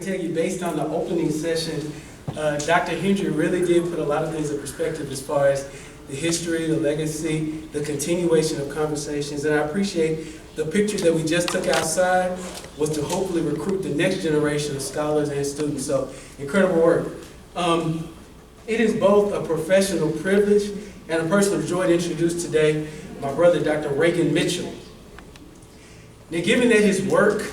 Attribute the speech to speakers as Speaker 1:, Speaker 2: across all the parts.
Speaker 1: Tell you, based on the opening session, Dr. Hendry really did put a lot of things in perspective as far as the history, the legacy, the continuation of conversations, and I appreciate the picture that we just took outside was to hopefully recruit the next generation of scholars and students, so incredible work. It is both a professional privilege and a personal joy to introduce today my brother, Dr. Reagan Mitchell. Now, given that his work,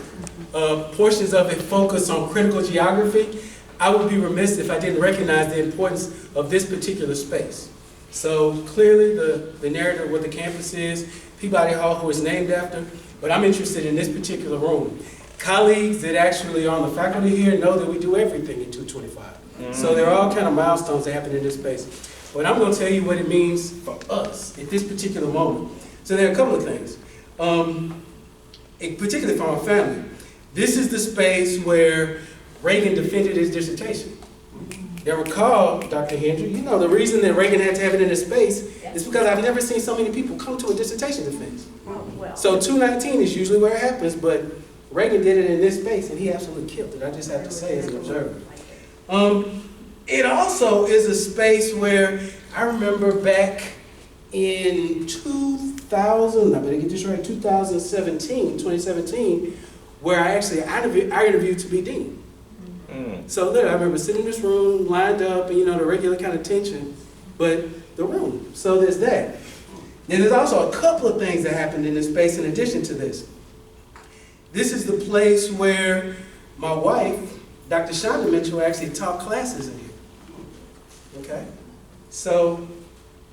Speaker 1: portions of it focus on critical geography, I would be remiss if I didn't recognize the importance of this particular space. So clearly the narrative of what the campus is, Peabody Hall, who is named after, but I'm interested in this particular room. Colleagues that actually are on the faculty here know that we do everything in 225. So there are all kind of milestones that happen in this space. But I'm going to tell you what it means for us at this particular moment. So there are a couple of things, particularly for our family. This is the space where Reagan defended his dissertation. Now recall, Dr. Hendry, you know the reason that Reagan had to have it in this space is because I've never seen so many people come to a dissertation defense. So 219 is usually where it happens, but Reagan did it in this space and he absolutely killed it, I just have to say as an observer. It also is a space where I remember back in 2000, I better get this right, 2017, where I interviewed to be dean. So literally, I remember sitting in this room, lined up, and the regular kind of tension, but the room. So there's that. Then there's also a couple of things that happened in this space in addition to this. This is the place where my wife, Dr. Shonda Mitchell, actually taught classes in here. Okay? So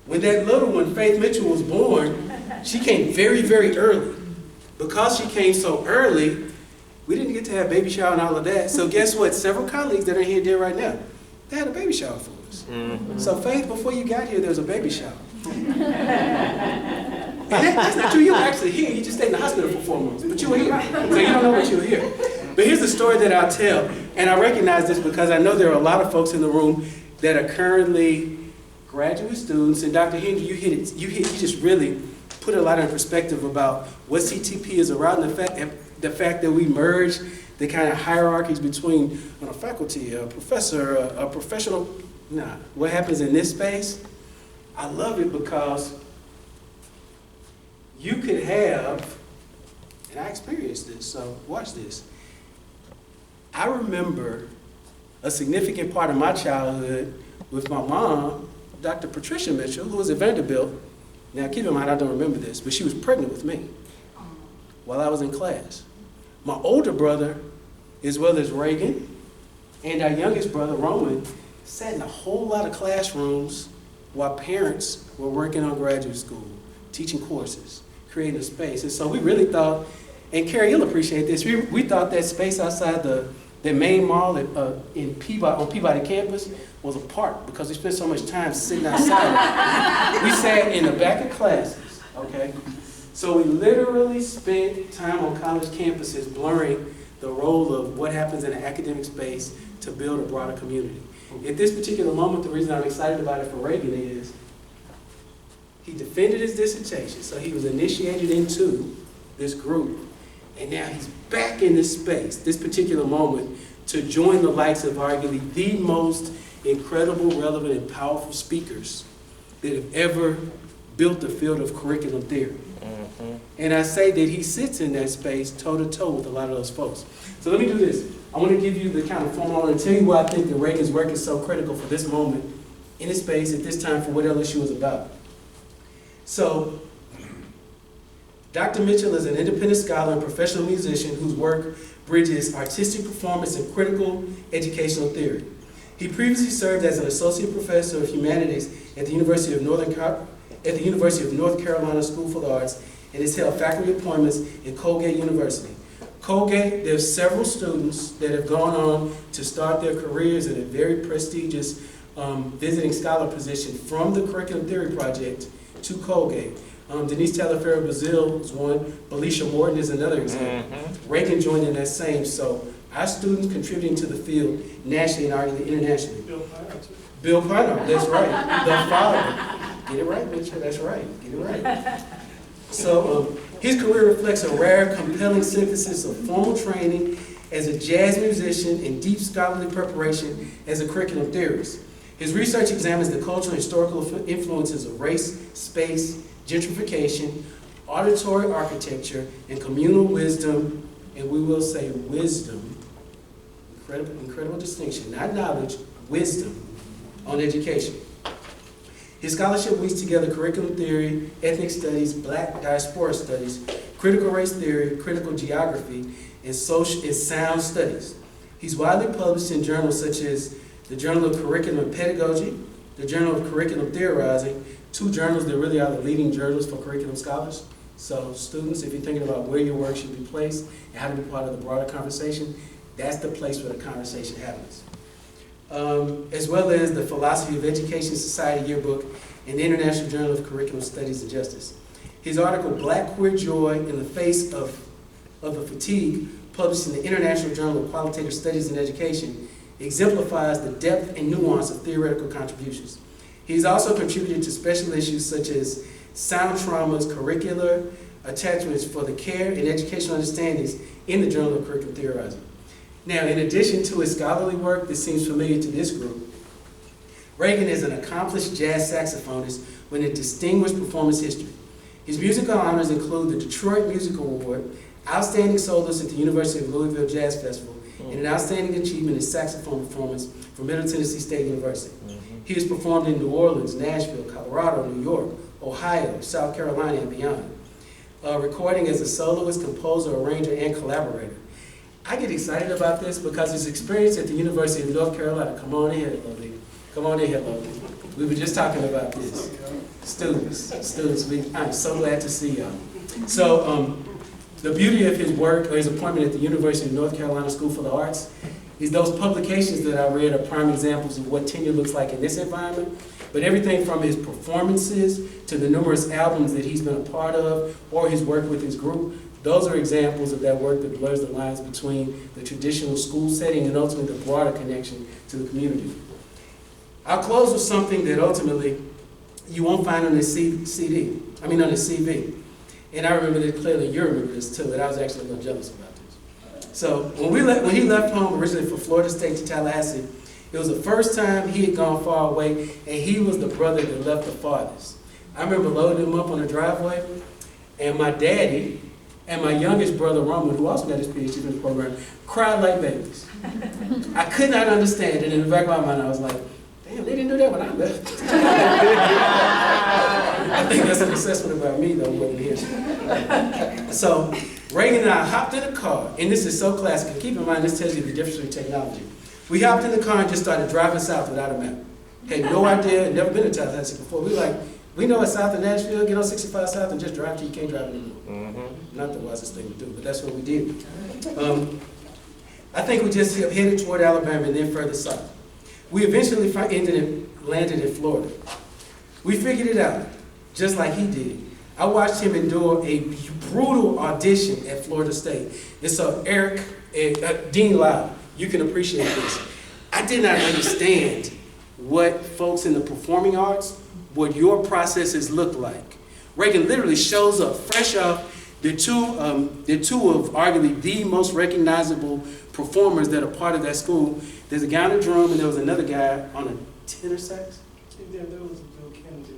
Speaker 1: when that little one, Faith Mitchell, was born, she came very, very early. Because she came so early, we didn't get to have baby shower and all of that. So guess what? Several colleagues that are here did right now. They had a baby shower for us. So Faith, before you got here, there was a baby shower. And that's not true. You were actually here. You just stayed in the hospital for 4 months. But you were here. So you don't know what you were here. But here's the story that I'll tell. And I recognize this because I know there are a lot of folks in the room that are currently graduate students. And Dr. Hendry, you just really put a lot in perspective about what CTP is around, the fact that we merge the kind of hierarchies between a faculty, a professor, a professional. What happens in this space, I love it because you could have, and I experienced this, so watch this. I remember a significant part of my childhood with my mom, Dr. Patricia Mitchell, who was at Vanderbilt. Now keep in mind, I don't remember this, but she was pregnant with me while I was in class. My older brother, as well as Reagan, and our youngest brother, Roman, sat in a whole lot of classrooms while parents were working on graduate school, teaching courses, creating a space. And so we really thought, and Carrie, you'll appreciate this, we thought that space outside the main mall on Peabody campus was a park because we spent so much time sitting outside. We sat in the back of classes, okay? So we literally spent time on college campuses blurring the role of what happens in an academic space to build a broader community. At this particular moment, the reason I'm excited about it for Reagan is he defended his dissertation, so he was initiated into this group, and now he's back in this space, this particular moment, to join the likes of arguably the most incredible, relevant, and powerful speakers that have ever built the field of curriculum theory. And I say that he sits in that space toe-to-toe with a lot of those folks. So let me do this. I want to give you the kind of formal and tell you why I think that Reagan's work is so critical for this moment in this space at this time for what LSU is about. So, Dr. Mitchell is an independent scholar and professional musician whose work bridges artistic performance and critical educational theory. He previously served as an associate professor of humanities at the University of North Carolina School for the Arts and has held faculty appointments at Colgate University. Colgate, there's several students that have gone on to start their careers in a very prestigious visiting scholar position from the Curriculum Theory Project to Colgate. Denise Taylor Brazil is one, Felicia Morton is another example. Reagan joined in that same, so our students contributing to the field nationally and arguably internationally. Bill Piner, that's right, the father. Get it right, Mitchell, that's right, get it right. So his career reflects a rare, compelling synthesis of formal training as a jazz musician and deep scholarly preparation as a curriculum theorist. His research examines the cultural and historical influences of race, space, gentrification, auditory architecture, and communal wisdom, and we will say wisdom, incredible distinction, not knowledge, wisdom, on education. His scholarship weaves together curriculum theory, ethnic studies, black diaspora studies, critical race theory, critical geography, and sound studies. He's widely published in journals such as the Journal of Curriculum and Pedagogy, the Journal of Curriculum Theorizing, two journals that really are the leading journals for curriculum scholars. So students, if you're thinking about where your work should be placed and how to be part of the broader conversation, that's the place where the conversation happens. As well as the Philosophy of Education Society Yearbook and the International Journal of Curriculum Studies and Justice. His article, Black Queer Joy in the Face of the Fatigue, published in the International Journal of Qualitative Studies in Education, exemplifies the depth and nuance of theoretical contributions. He's also contributed to special issues such as Sound Trauma's Curricular Attachments for the Care and Educational Understandings in the Journal of Curriculum Theorizing. Now, in addition to his scholarly work that seems familiar to this group, Reagan is an accomplished jazz saxophonist with a distinguished performance history. His musical honors include the Detroit Music Award, Outstanding Soloist at the University of Louisville Jazz Festival, and an outstanding achievement in saxophone performance from Middle Tennessee State University. He has performed in New Orleans, Nashville, Colorado, New York, Ohio, South Carolina, and beyond, recording as a soloist, composer, arranger, and collaborator. I get excited about this because his experience at the University of North Carolina, come on in here, Lovely. Come on in here, Lovely. We were just talking about this. Students, I'm so glad to see y'all. So, the beauty of his work or his appointment at the University of North Carolina School for the Arts is those publications that I read are prime examples of what tenure looks like in this environment. But everything from his performances to the numerous albums that he's been a part of or his work with his group, those are examples of that work that blurs the lines between the traditional school setting and ultimately the broader connection to the community. I'll close with something that ultimately you won't find on his on his CV. And I remember that clearly, you remember this too, that I was actually a little jealous about this. So when he left home originally from Florida State to Tallahassee, it was the first time he had gone far away, and he was the brother that left the farthest. I remember loading him up on the driveway, and my daddy and my youngest brother, Roman, who also got his PhD in the program, cried like babies. I could not understand it. In the back of my mind, I was like, damn, they didn't do that when I left. I think that's an assessment about me, though, wasn't his. So, Reagan and I hopped in the car, and this is so classic, and keep in mind, this tells you the difference between technology. We hopped in the car and just started driving south without a map. Had no idea, had never been to Tallahassee before. We were like, we know it's south of Nashville, get on 65 South and just drive till you can't drive anymore. Not the wisest thing to do, but that's what we did. I think we just headed toward Alabama and then further south. We eventually landed in Florida. We figured it out, just like he did. I watched him endure a brutal audition at Florida State. And so Dean Lyle, you can appreciate this. I did not understand what folks in the performing arts, what your processes look like. Reagan literally shows up fresh off the two of arguably the most recognizable performers that are part of that school. There's a guy on the drum and there was another guy on a tenor sax.
Speaker 2: There was Bill Kennedy,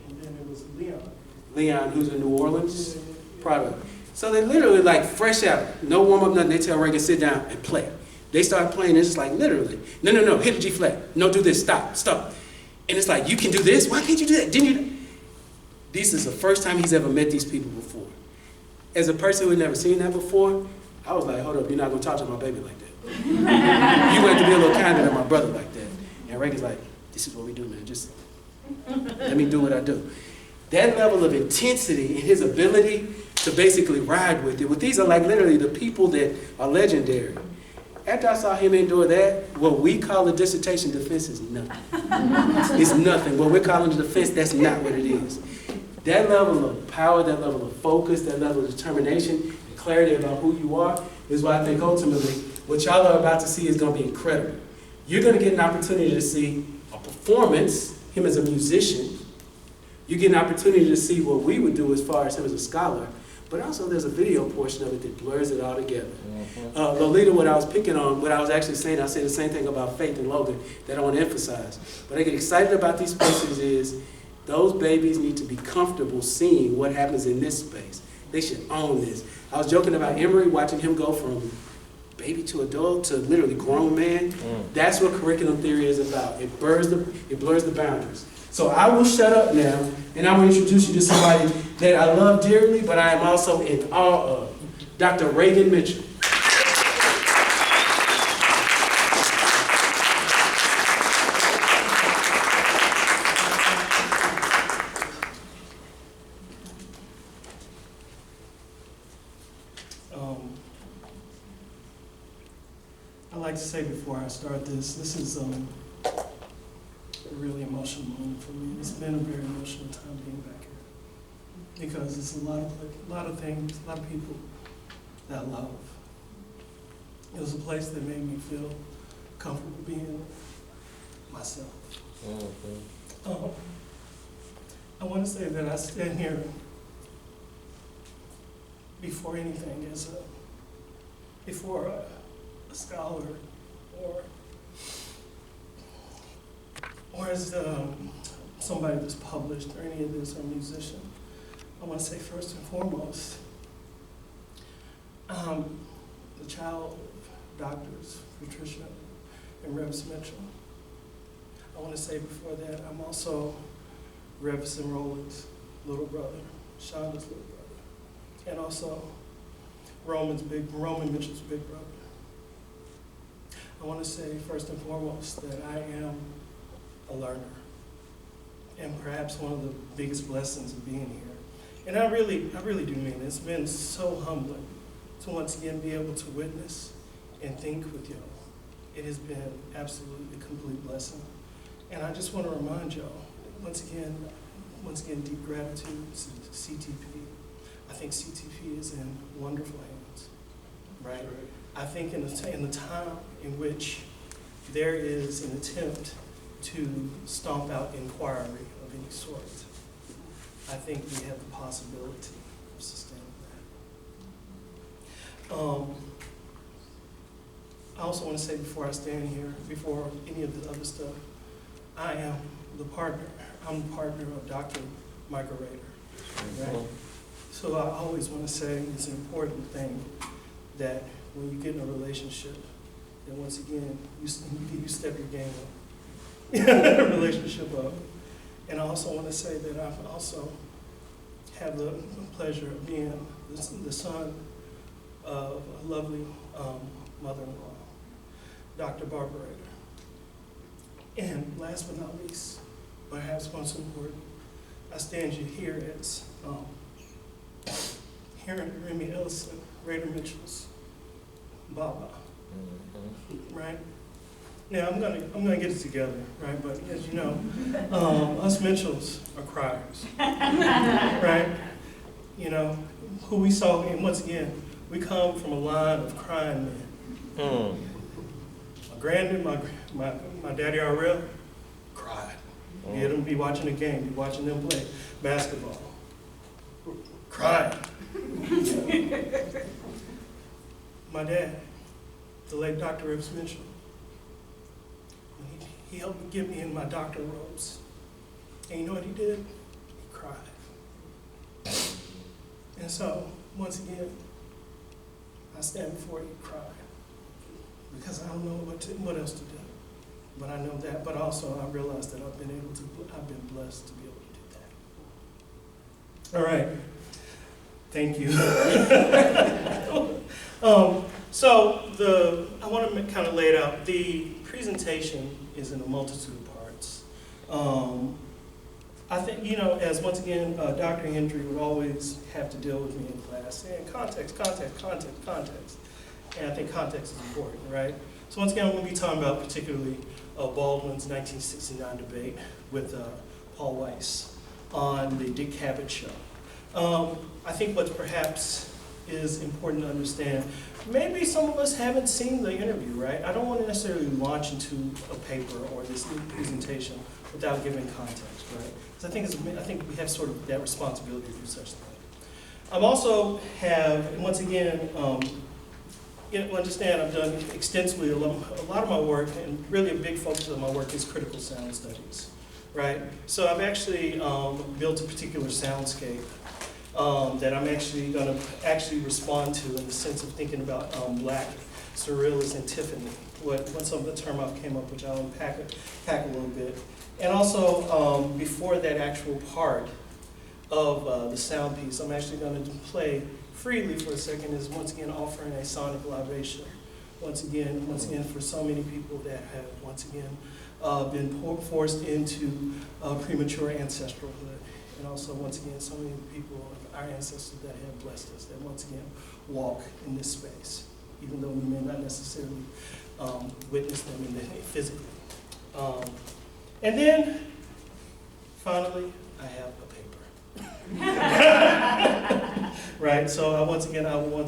Speaker 2: and then there was Leon.
Speaker 1: Leon, who's a New Orleans product. So they literally like fresh out, no warm up, nothing. They tell Reagan, sit down and play. They start playing, it's just like literally, no, hit the G flat. No, do this, stop. And it's like, you can do this? Why can't you do that? Didn't you? This is the first time he's ever met these people before. As a person who had never seen that before, I was like, hold up, you're not gonna talk to my baby like that. You have to be a little kinder than my brother like that. And Reagan's like, this is what we do, man. Just let me do what I do. That level of intensity and his ability to basically ride with it. Well, these are like literally the people that are legendary. After I saw him endure that, what we call a dissertation defense is nothing. It's nothing. What we're calling a defense, that's not what it is. That level of power, that level of focus, that level of determination, and clarity about who you are is why I think ultimately what y'all are about to see is going to be incredible. You're going to get an opportunity to see a performance, him as a musician. You get an opportunity to see what we would do as far as him as a scholar. but also there's a video portion of it that blurs it all together. Lolita, what I was actually saying, I say the same thing about Faith and Logan that I want to emphasize. What I get excited about these spaces is those babies need to be comfortable seeing what happens in this space. They should own this. I was joking about Emory, watching him go from baby to adult to literally grown man. That's what curriculum theory is about. It blurs the boundaries. So I will shut up now, and I will introduce you to somebody that I love dearly, but I am also in awe of, Dr. Reagan Mitchell.
Speaker 2: I'd like to say before I start this is a really emotional moment for me. It's been a very emotional time being back here because it's a lot of things, a lot of people that I love. It was a place that made me feel comfortable being myself. I want to say that I stand here before anything before a scholar or as somebody that's published or any of this or a musician. I want to say first and foremost, the child of doctors, Patricia and Revis Mitchell. I want to say before that, I'm also Revis and Roland's little brother, Shonda's little brother, and also Roman Mitchell's big brother. I want to say first and foremost that I am a learner, and perhaps one of the biggest blessings of being here. And I really do mean it. It's been so humbling to once again be able to witness and think with y'all. It has been absolutely a complete blessing. And I just want to remind y'all, once again, deep gratitude to CTP. I think CTP is in wonderful hands, right? I think in the time in which there is an attempt to stomp out inquiry of any sort, I think we have the possibility of sustaining that. I also want to say before I stand here, before any of the other stuff, I'm the partner of Dr. Michael Rader, right? So I always want to say it's an important thing that when you get in a relationship, that once again, you step your game up, relationship up. And I also want to say that I've also have the pleasure of being the son of a lovely mother-in-law, Dr. Barbara Rader. And last but not least, perhaps most important, I stand you here as Remy Ellison, Rader Mitchell's Baba, right? Now I'm gonna get it together, right? But as you know, us Mitchells are criers, right? You know, who we saw, and once again, we come from a line of crying men. My granddad, my daddy RL, cried. Be watching a game, be watching them play basketball, cried. My dad, the late Dr. Reagan Mitchell, he helped me get me in my doctor robes. And you know what he did? He cried. And so, once again, I stand before you cry. Because I don't know what else to do. But I know that, but also I realize that I've been blessed to be able to do that. All right. Thank you. I want to kind of lay it out. The presentation is in a multitude of parts. I think, you know, as once again, Dr. Hendry would always have to deal with me in class, saying context. And I think context is important, right? So once again, I'm going to be talking about particularly Baldwin's 1969 debate with Paul Weiss on the Dick Cavett Show. I think what perhaps is important to understand, maybe some of us haven't seen the interview, right? I don't want to necessarily launch into a paper or this new presentation without giving context, right? Because I think we have sort of that responsibility to do such things. I'm also have, and once again, understand I've done extensively a lot of my work, and really a big focus of my work is critical sound studies, right? So I've actually built a particular soundscape that I'm actually going to respond to in the sense of thinking about Black Surrealist Antiphony, what some of the term I came up, which I'll unpack a little bit. And also, before that actual part of the sound piece, I'm actually going to play freely for a second, is once again offering a sonic libation. Once again, for so many people that have, once again, been forced into premature ancestralhood. And also, once again, so many people, our ancestors that have blessed us, that once again walk in this space, even though we may not necessarily witness them physically. And then, finally, I have a paper. Right, so I will once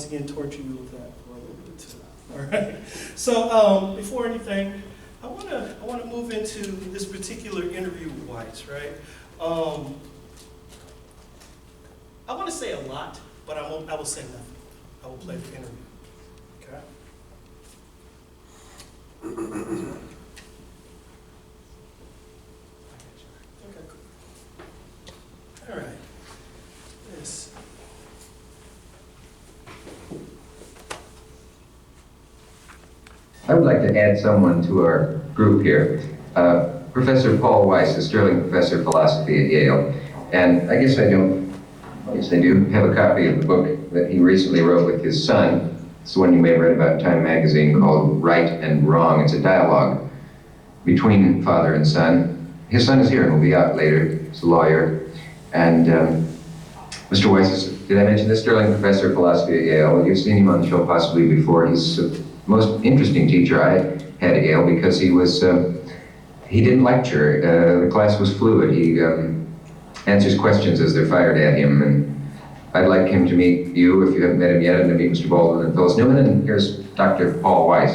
Speaker 2: again torture you with that for a little bit too. All right. So before anything, I want to move into this particular interview with Weiss. Right. I want to say a lot, but I will say nothing. I will play the interview. Okay. Okay. Cool. All right. Yes.
Speaker 3: I would like to add someone to our group here. Professor Paul Weiss, a Sterling Professor of Philosophy at Yale. And I guess I do have a copy of the book that he recently wrote with his son. It's the one you may have read about in Time magazine, called Right and Wrong. It's a dialogue between father and son. His son is here and will be out later. He's a lawyer. And Mr. Weiss is, did I mention this? Sterling Professor of Philosophy at Yale. You've seen him on the show possibly before. He's the most interesting teacher I had at Yale because he was, he didn't lecture. The class was fluid. He answers questions as they're fired at him. And I'd like him to meet you, if you haven't met him yet, and to meet Mr. Baldwin and Phyllis Newman. And here's Dr. Paul Weiss.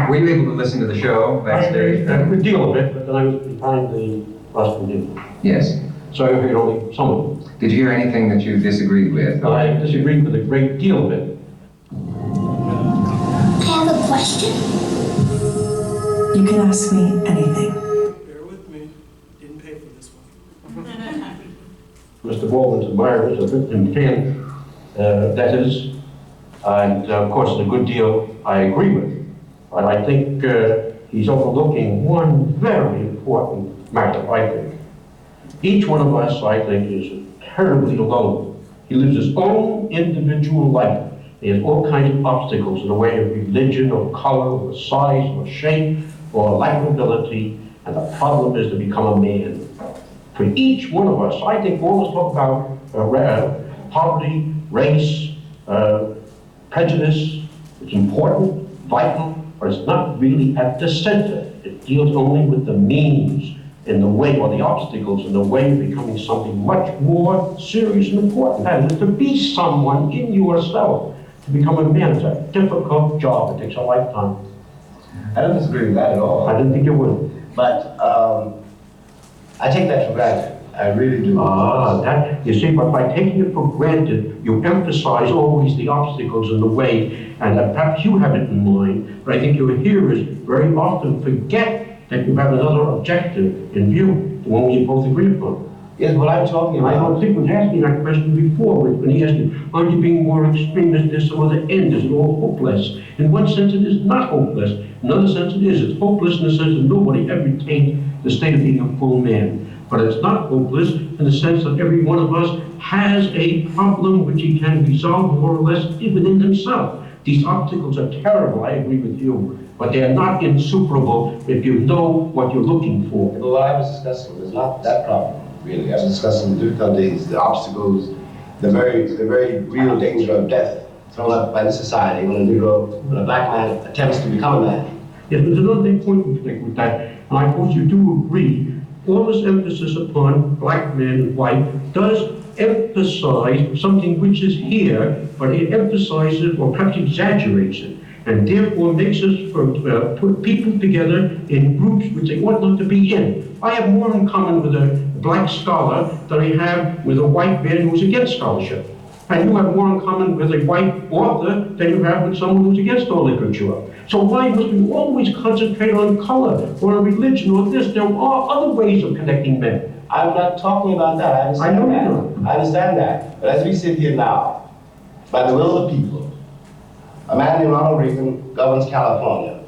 Speaker 3: Were you able to listen to the show backstage?
Speaker 4: A good deal of it, but then I was behind the rostrum.
Speaker 3: Yes.
Speaker 4: So I heard only some of it.
Speaker 3: Did you hear anything that you disagreed with?
Speaker 4: I disagreed with a great deal of it.
Speaker 5: I have a question.
Speaker 6: You can ask me anything.
Speaker 2: Bear with me. Didn't pay for this one.
Speaker 4: Mr. Baldwin's admirers have written 10 letters, and of course a good deal I agree with. But I think he's overlooking one very important matter, I think. Each one of us, I think, is terribly alone. He lives his own individual life. He has all kinds of obstacles in the way of religion or color or size or shape or lack of ability, and the problem is to become a man. For each one of us, I think we always talk about poverty, race, prejudice. It's important, vital, but it's not really at the center. It deals only with the means in the way, or the obstacles in the way of becoming something much more serious and important. That is to be someone in yourself. To become a man is a difficult job. It takes a lifetime.
Speaker 7: I don't disagree with that at all.
Speaker 4: I didn't think you would.
Speaker 7: But I take that for granted. I really do.
Speaker 4: That, you see, but by taking it for granted, you emphasize always the obstacles in the way, and perhaps you have it in mind, but I think your hearers very often forget that you have another objective in view, the one we both agree upon.
Speaker 7: Yes, what I'm talking
Speaker 4: And I
Speaker 7: about.
Speaker 4: don't think was asking that question before, when he asked you, aren't you being more extreme? Is there some other end? Is it all hopeless? In one sense, it is not hopeless. In another sense, it is. It's hopeless in the sense that nobody ever attained the state of being a full man. But it's not hopeless in the sense that every one of us has a problem which he can resolve more or less within himself. These obstacles are terrible, I agree with you, but they are not insuperable if you know what you're looking for.
Speaker 7: But what I was discussing was not that problem, really. I was discussing the difficulties, the obstacles, the very real danger of death thrown up by the society when a black man attempts to become a man.
Speaker 4: Yes, there's another thing point to make with that, and I suppose you do agree all this emphasis upon black men and white does emphasize something which is here, but it emphasizes or perhaps exaggerates it, and therefore makes us put people together in groups which they ought not to be in. I have more in common with a black scholar than I have with a white man who's against scholarship. And you have more in common with a white author than you have with someone who's against all literature. So why must we always concentrate on color or on religion or this? There are other ways of connecting men.
Speaker 7: I'm not talking about that. I understand
Speaker 4: I know
Speaker 7: that.
Speaker 4: you don't.
Speaker 7: I understand that. But as we sit here now, by the will of the people, a man named Ronald Reagan governs California.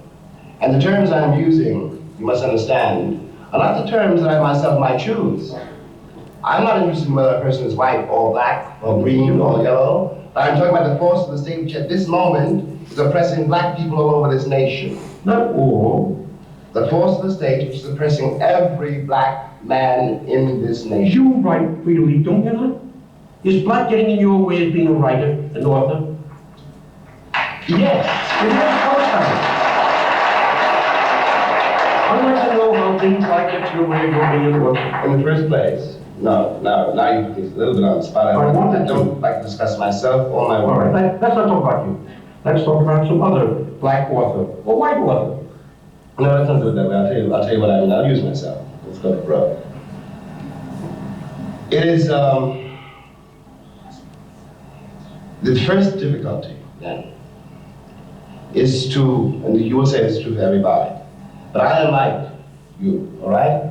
Speaker 7: And the terms I'm using, you must understand, are not the terms that I myself might choose. I'm not interested in whether a person is white or black or green or yellow. But I'm talking about the force of the state which at this moment is oppressing black people all over this nation.
Speaker 4: Not all.
Speaker 7: The force of the state which is oppressing every black man in this nation.
Speaker 4: You write freely, don't you not? Is black getting in your way as being a writer, an author?
Speaker 7: Yes.
Speaker 4: It is, of course I am. I'd like to know how things like get in your way of your being an author.
Speaker 7: In the first place, now you put me a little bit on the spot. I don't like to discuss myself or my
Speaker 4: All
Speaker 7: work.
Speaker 4: right, let's not talk about you. Let's talk about some other black author or white author.
Speaker 7: No, let's not do it that way. I'll tell you what I mean. I'll use myself. Let's go to broad. It is the first difficulty then is to, and you will say it's true for everybody, but I am like you, all right?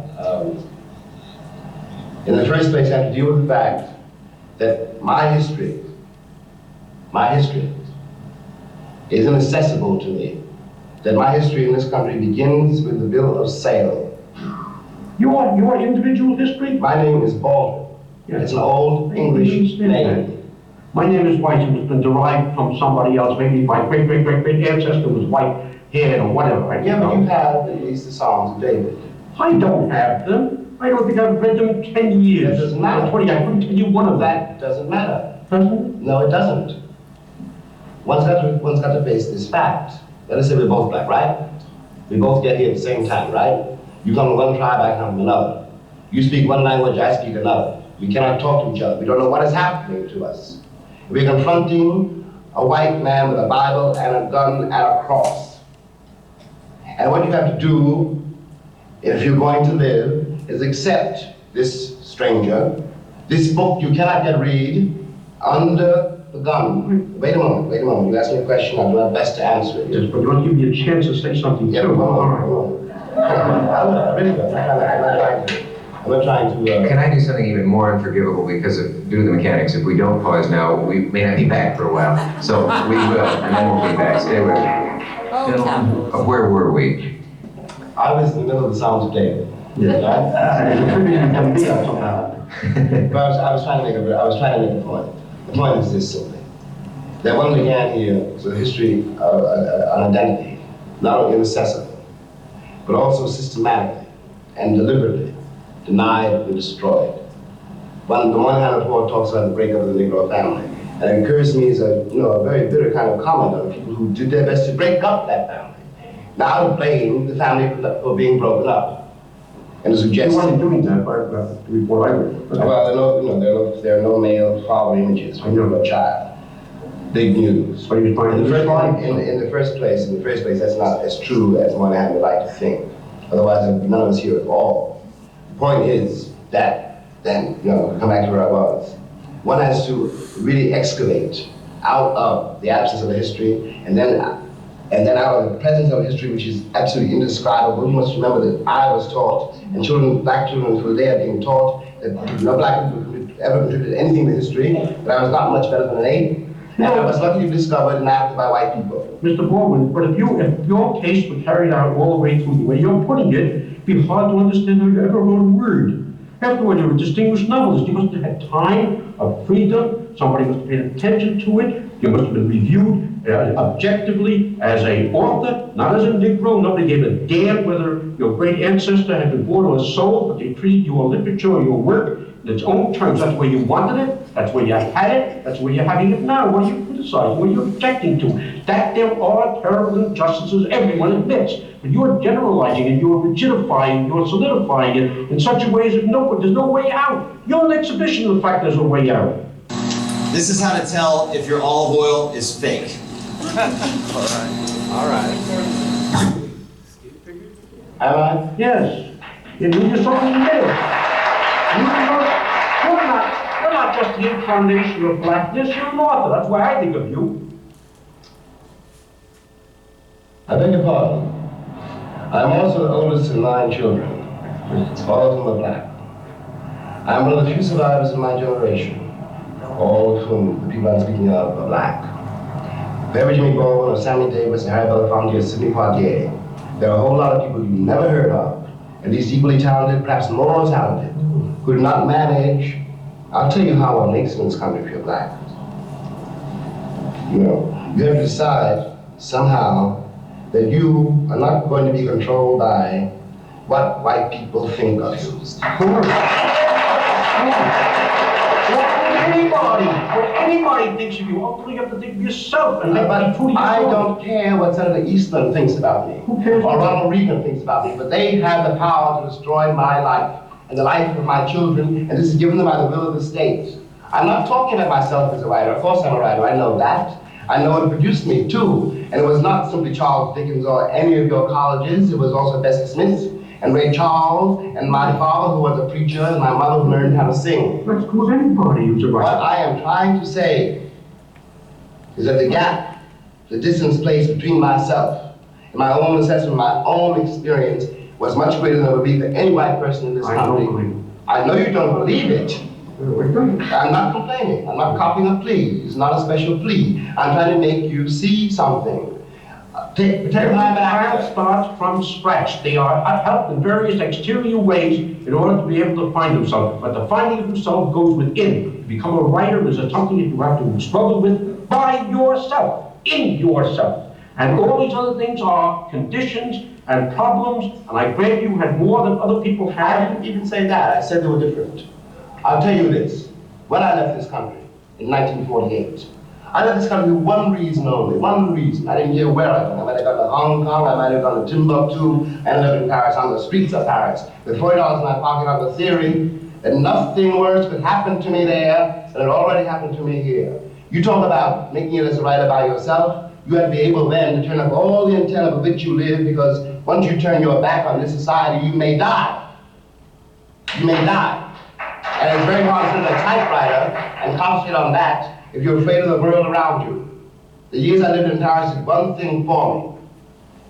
Speaker 7: In the first place, I have to deal with the fact that my history is inaccessible to me. That my history in this country begins with the bill of sale.
Speaker 4: Your individual history?
Speaker 7: My name is Baldwin.
Speaker 4: Yes.
Speaker 7: It's an old English name.
Speaker 4: My name is Weiss. It has been derived from somebody else. Maybe my great ancestor was white-haired or whatever.
Speaker 7: Yeah, but you have at least the Psalms of David.
Speaker 4: I don't have them. I don't think I've read them in 10 years.
Speaker 7: That doesn't matter.
Speaker 4: 20, I couldn't tell you one of them.
Speaker 7: That doesn't matter.
Speaker 4: Doesn't?
Speaker 7: No, it doesn't. One's got to face this fact. Let us say we're both black, right? We both get here at the same time, right? You come from one tribe, I come from another. You speak one language, I speak another. We cannot talk to each other. We don't know what is happening to us. We're confronting a white man with a Bible and a gun and a cross. And what you have to do, if you're going to live, is accept this stranger, this book you cannot yet read, under the gun. Wait a moment. You asked me a question, I'll do my best to answer it.
Speaker 4: Yes, but you want to give me a chance to say something
Speaker 7: Yeah,
Speaker 4: too.
Speaker 7: come
Speaker 4: All
Speaker 7: on.
Speaker 4: right.
Speaker 7: Really good. I'm not trying to
Speaker 3: Can I do something even more unforgivable because of due to the mechanics? If we don't pause now, we may not be back for a while. So we will, and then we'll be back. Stay with me. Where were we?
Speaker 7: I was in the middle of the Psalms of David.
Speaker 4: Yes.
Speaker 7: But I was trying to make a point. The point is this simply. That one began here with a history of an identity, not only inaccessible, but also systematically and deliberately denied and destroyed. The one hand report talks about the breakup of the Negro family. And it occurs to me as a very bitter kind of comment on people who did their best to break up that family. Now to blame the family for being broken up. And to suggest
Speaker 4: You weren't doing that before I read.
Speaker 7: well, there are no male father images when you're a child. Big news.
Speaker 4: But he was trying
Speaker 7: In
Speaker 4: to
Speaker 7: the first place, that's not as true as one would like to think. Otherwise, there would be none of us here at all. The point is that, then, come back to where I was. One has to really excavate out of the absence of a history, and then out of the presence of a history which is absolutely indescribable. You must remember that I was taught, and black children until today are being taught, that no black people could ever contributed anything to history, that I was not much better than an ape. And I was lucky to be discovered and acted by white people.
Speaker 4: Mr. Baldwin, but if your case were carried out all the way through the way you're putting it, it'd be hard to understand how you ever wrote a word. Afterwards, you're a distinguished novelist. You must have had time of freedom. Somebody must have paid attention to it. You must have been reviewed objectively as an author, not as a Negro. Nobody gave a damn whether your great ancestor had been born or sold, but they treated your literature or your work in its own terms. That's where you wanted it, that's where you had it, that's where you're having it now. What are you criticizing? What are you objecting to? That there are terrible injustices, everyone admits. But you're generalizing it, you're rigidifying, you're solidifying it in such a way as if there's no way out. You're an exhibition of the fact there's a way out.
Speaker 5: This is how to tell if your olive oil is fake. All right.
Speaker 7: Am I?
Speaker 4: Yes. You need something in the middle. You're not just the incarnation of blackness, you're an author. That's why I think of you.
Speaker 7: I beg your pardon. I'm also the oldest of 9 children. All of them are black. I'm one of the few survivors of my generation, all of whom the people I'm speaking of are black. There were Jimmy Baldwin or Sammy Davis, Harry Belafonte, or Sidney Poitier. There are a whole lot of people you never heard of, at least equally talented, perhaps more talented, who do not manage. I'll tell you how one makes it in this country if you're black. You know, you have to decide somehow that you are not going to be controlled by what white people think of you.
Speaker 4: Anybody thinks of you, all you have to think of yourself. And
Speaker 7: But I don't care what Senator Eastman thinks about me, or Ronald Reagan thinks about me, but they have the power to destroy my life and the life of my children, and this is given them by the will of the state. I'm not talking about myself as a writer. Of course I'm a writer, I know that. I know it produced me too, and it was not simply Charles Dickens or any of your colleges, it was also Bessie Smith and Ray Charles, and my father who was a preacher, and my mother who learned how to sing.
Speaker 4: Let's call anybody who's a writer.
Speaker 7: What I am trying to say is that the gap, the distance placed between myself and my own assessment, my own experience, was much greater than it would be for any white person in this country.
Speaker 4: I don't believe it.
Speaker 7: I know you don't believe it. I'm not complaining. I'm not copying a plea. It's not a special plea. I'm trying to make you see something. Take my
Speaker 4: child starts from scratch. They are helped in various exterior ways in order to be able to find themselves. But the finding of themselves goes within. To become a writer is something that you have to struggle with by yourself, in yourself. And all these other things are conditions and problems, and I grant you had more than other people
Speaker 7: I
Speaker 4: had.
Speaker 7: didn't even say that. I said they were different. I'll tell you this. When I left this country in 1948, I left this country for one reason only, one reason. I didn't hear where I went. I might have gone to Hong Kong, I might have gone to Timbuktu, I ended up in Paris, on the streets of Paris, with $40 in my pocket on the theory that nothing worse could happen to me there than it already happened to me here. You talk about making it as a writer by yourself. You have to be able then to turn up all the antenna of which you live, because once you turn your back on this society, you may die. You may die. And it's very hard to sit at a typewriter and concentrate on that if you're afraid of the world around you. The years I lived in Paris did one thing for me.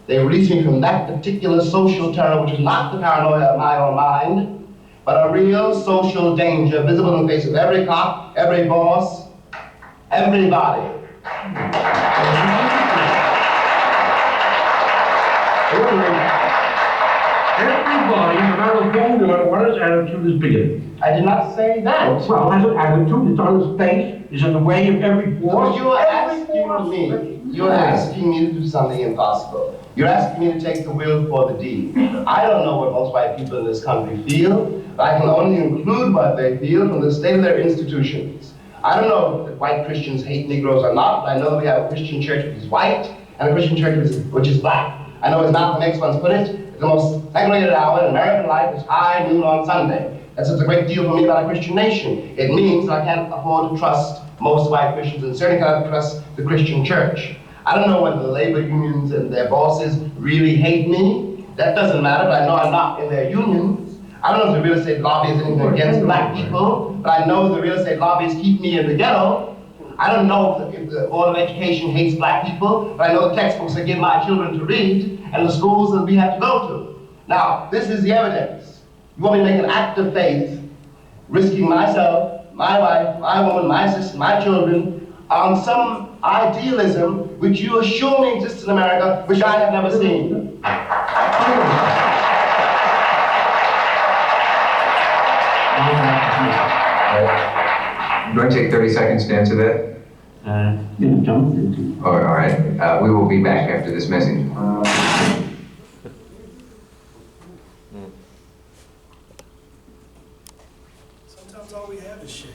Speaker 7: They released me from that particular social terror, which is not the paranoia of my own mind, but a real social danger visible in the face of every cop, every boss, everybody.
Speaker 4: Everybody, no matter who, no matter what his attitude is bigoted.
Speaker 7: I did not say that.
Speaker 4: Well, has an attitude, it's on his face, is in the way of every boss.
Speaker 7: You're asking me to do something impossible. You're asking me to take the will for the deed. I don't know what most white people in this country feel, but I can only include what they feel from the state of their institutions. I don't know if white Christians hate Negroes or not, but I know that we have a Christian church which is white and a Christian church which is black. I know as Malcolm X once put it, the most segregated hour in American life is high noon on Sunday. That's a great deal for me about a Christian nation. It means that I can't afford to trust most white Christians, and certainly cannot trust the Christian church. I don't know whether the labor unions and their bosses really hate me. That doesn't matter, but I know I'm not in their unions. I don't know if the real estate lobby is anything against black people, but I know the real estate lobbies keep me in the ghetto. I don't know if the Board of Education hates black people, but I know the textbooks they give my children to read and the schools that we have to go to. Now, this is the evidence. You want me to make an act of faith, risking myself, my wife, my woman, my sister, my children, on some idealism which you assure me exists in America, which I have never seen.
Speaker 3: You want to take 30 seconds to answer that? Oh, all right. We will be back after this message.
Speaker 2: Sometimes all we have is shade.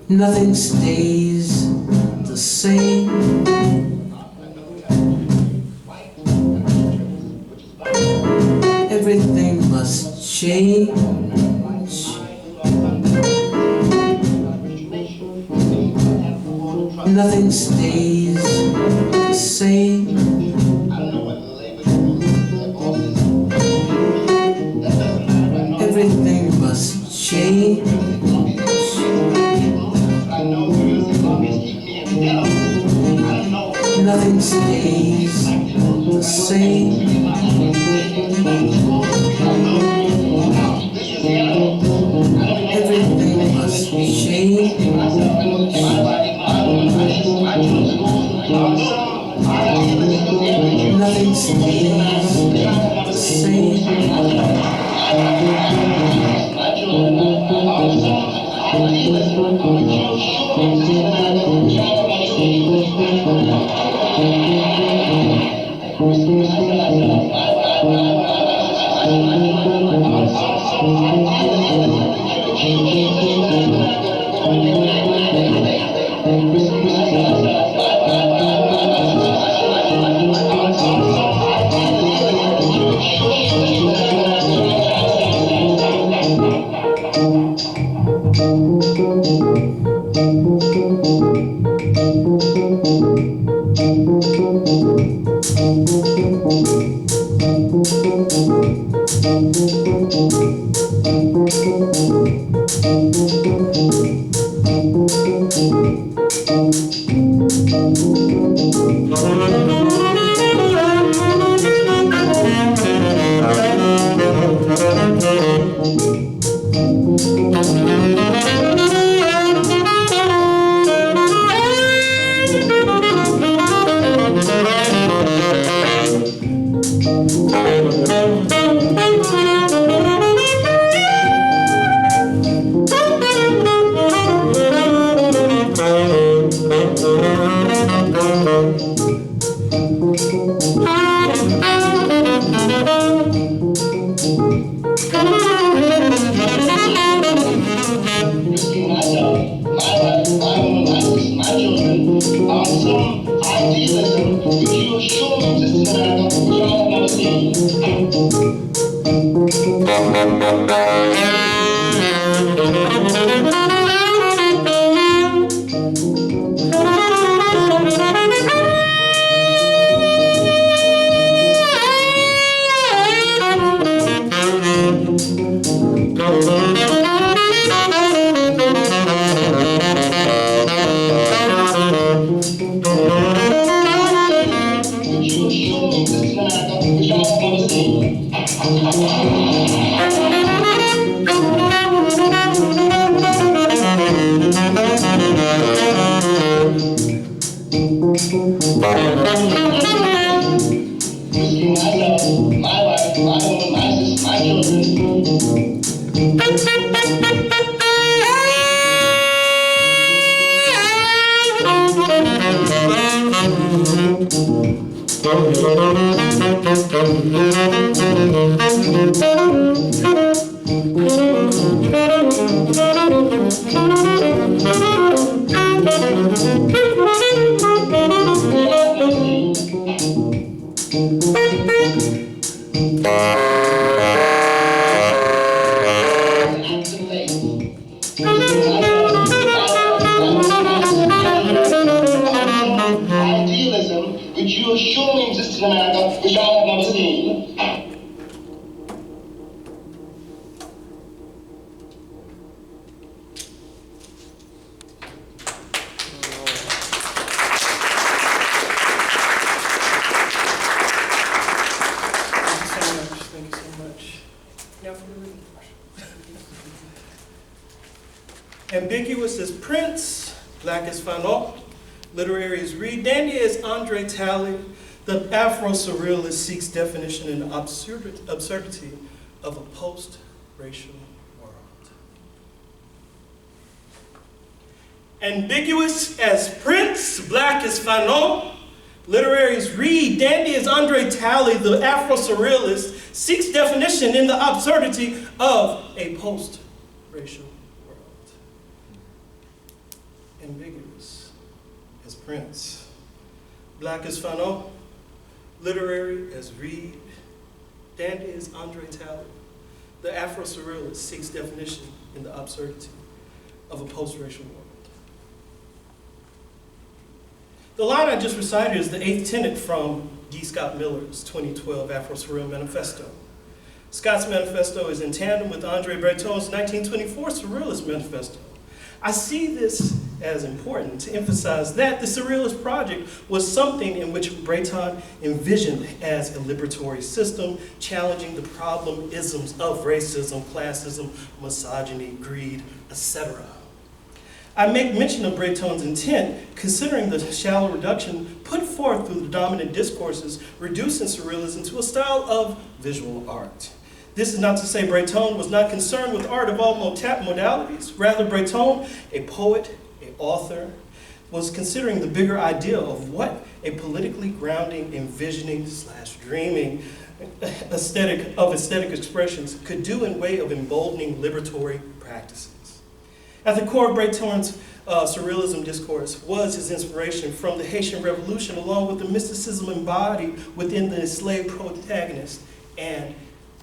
Speaker 8: Nothing stays the same. Everything must change. Nothing stays the same. Everything must change. Nothing stays the same. Everything must change. Nothing stays the same.
Speaker 7: Idealism, which you assure me exists in America, which I have never seen.
Speaker 2: Thank you so much. Now for the reading portion. Ambiguous as Prince, black as Fanon, literary as Reed, dandy as Andre Talley, the Afro-Surrealist seeks definition in the absurdity of a post-racial world. Ambiguous as Prince, black as Fanon, literary as Reed, dandy as Andre Talley, the Afro-Surrealist seeks definition in the absurdity of a post-racial world. Ambiguous as Prince, black as Fanon, literary as Reed, dandy as Andre Talley, the Afro-Surrealist seeks definition in the absurdity of a post-racial world. The line I just recited is the 8th tenet from D. Scott Miller's 2012 Afro-Surreal Manifesto. Scott's manifesto is in tandem with Andre Breton's 1924 Surrealist Manifesto. I see this as important to emphasize that the Surrealist project was something in which Breton envisioned as a liberatory system, challenging the problem-isms of racism, classism, misogyny, greed, etc. I make mention of Breton's intent, considering the shallow reduction put forth through the dominant discourses, reducing Surrealism to a style of visual art. This is not to say Breton was not concerned with art of all modalities. Rather, Breton, a poet, an author, was considering the bigger idea of what a politically grounding, envisioning / dreaming aesthetic expressions could do in way of emboldening liberatory practices. At the core of Breton's Surrealism discourse was his inspiration from the Haitian Revolution, along with the mysticism embodied within the enslaved protagonist and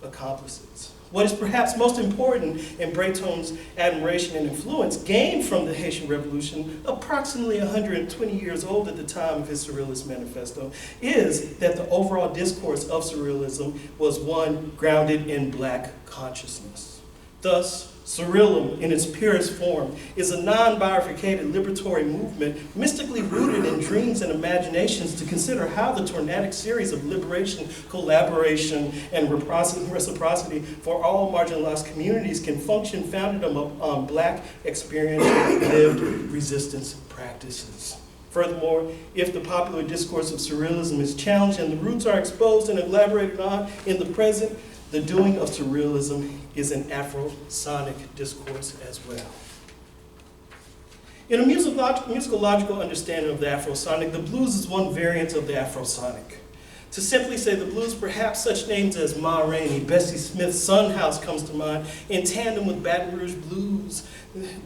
Speaker 2: accomplices. What is perhaps most important in Breton's admiration and influence gained from the Haitian Revolution, approximately 120 years old at the time of his Surrealist Manifesto, is that the overall discourse of Surrealism was one grounded in black consciousness. Thus, Surrealism, in its purest form, is a non-bifurcated liberatory movement mystically rooted in dreams and imaginations to consider how the tornadic series of liberation, collaboration, and reciprocity for all marginalized communities can function founded on black experience and lived resistance practices. Furthermore, if the popular discourse of Surrealism is challenged and the roots are exposed and elaborated on in the present, the doing of Surrealism is an Afro-sonic discourse as well. In a musicological understanding of the Afro-sonic, the blues is one variant of the Afro-sonic. To simply say the blues, perhaps such names as Ma Rainey, Bessie Smith, Son House comes to mind, in tandem with Baton Rouge blues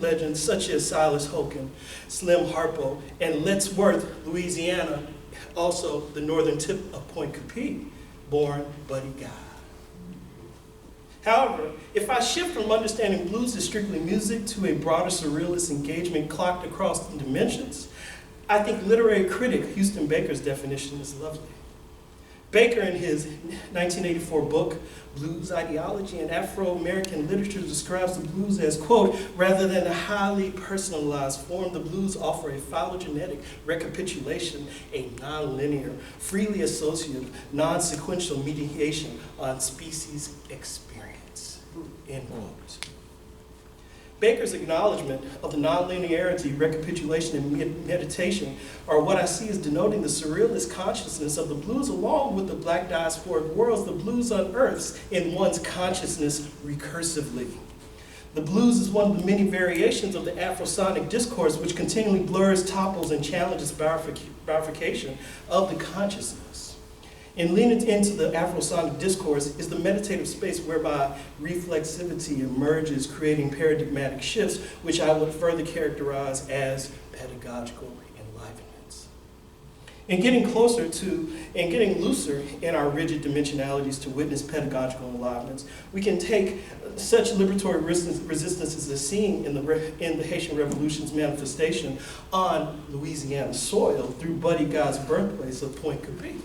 Speaker 2: legends such as Silas Hogan, Slim Harpo, and Lettsworth, Louisiana, also the northern tip of Point Capee, born Buddy Guy. However, if I shift from understanding blues as strictly music to a broader surrealist engagement clocked across the dimensions, I think literary critic Houston Baker's definition is lovely. Baker, in his 1984 book, Blues, Ideology, and Afro-American Literature, describes the blues as, quote, rather than a highly personalized form, the blues offer a phylogenetic recapitulation, a non-linear, freely associative, non-sequential mediation on species experience, end quote. Baker's acknowledgement of the nonlinearity, recapitulation, and meditation are what I see as denoting the surrealist consciousness of the blues, along with the black diasporic worlds the blues unearths in one's consciousness recursively. The blues is one of the many variations of the Afrosonic discourse which continually blurs, topples, and challenges bifurcation of the consciousness. And leaning into the Afrosonic discourse is the meditative space whereby reflexivity emerges, creating paradigmatic shifts, which I would further characterize as pedagogical enlivenments. And getting closer to, and getting looser in our rigid dimensionalities to witness pedagogical enlivenments, we can take such liberatory resistances as seen in the Haitian Revolution's manifestation on Louisiana soil through Buddy Guy's birthplace of Point Coupee.